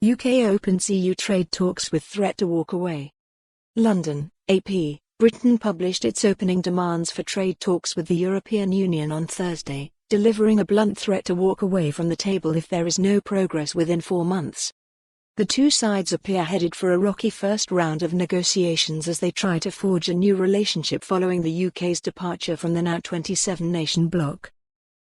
UK opens EU trade talks with threat to walk away. London, AP. Britain published its opening demands for trade talks with the European Union on Thursday, delivering a blunt threat to walk away from the table if there is no progress within 4 months. The two sides appear headed for a rocky first round of negotiations as they try to forge a new relationship following the UK's departure from the now 27-nation bloc.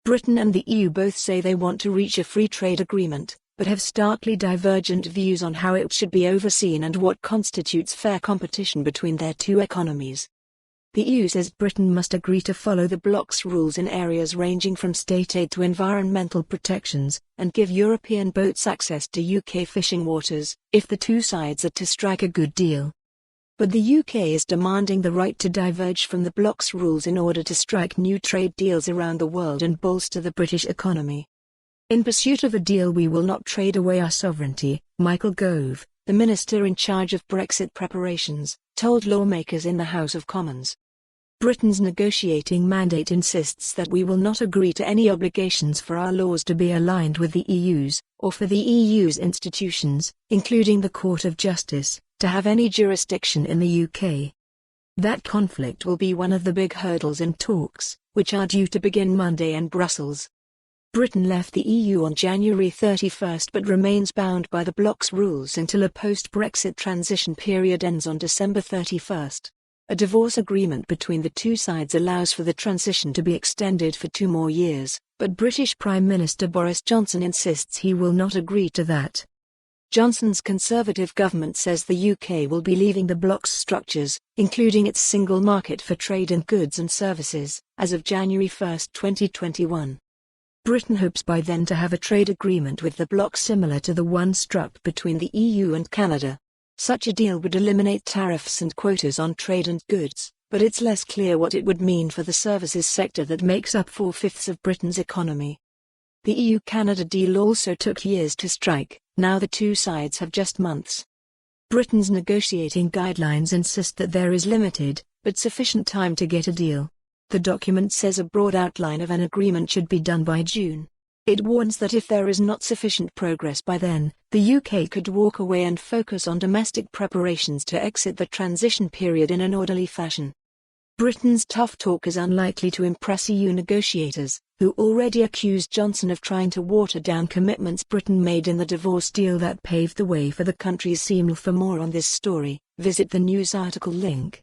Britain and the EU both say they want to reach a free trade agreement, but have starkly divergent views on how it should be overseen and what constitutes fair competition between their two economies. The EU says Britain must agree to follow the bloc's rules in areas ranging from state aid to environmental protections, and give European boats access to UK fishing waters, if the two sides are to strike a good deal. But the UK is demanding the right to diverge from the bloc's rules in order to strike new trade deals around the world and bolster the British economy. In pursuit of a deal we will not trade away our sovereignty, Michael Gove, the minister in charge of Brexit preparations, told lawmakers in the House of Commons. Britain's negotiating mandate insists that we will not agree to any obligations for our laws to be aligned with the EU's, or for the EU's institutions, including the Court of Justice, to have any jurisdiction in the UK. That conflict will be one of the big hurdles in talks, which are due to begin Monday in Brussels. Britain left the EU on January 31 but remains bound by the bloc's rules until a post-Brexit transition period ends on December 31. A divorce agreement between the two sides allows for the transition to be extended for 2 more years, but British Prime Minister Boris Johnson insists he will not agree to that. Johnson's Conservative government says the UK will be leaving the bloc's structures, including its single market for trade in goods and services, as of January 1, 2021. Britain hopes by then to have a trade agreement with the bloc similar to the one struck between the EU and Canada. Such a deal would eliminate tariffs and quotas on trade and goods, but it's less clear what it would mean for the services sector that makes up 4/5 of Britain's economy. The EU-Canada deal also took years to strike, now the two sides have just months. Britain's negotiating guidelines insist that there is limited, but sufficient time to get a deal. The document says a broad outline of an agreement should be done by June. It warns that if there is not sufficient progress by then, the UK could walk away and focus on domestic preparations to exit the transition period in an orderly fashion. Britain's tough talk is unlikely to impress EU negotiators, who already accused Johnson of trying to water down commitments Britain made in the divorce deal that paved the way for the country's seam. For more on this story, visit the news article link.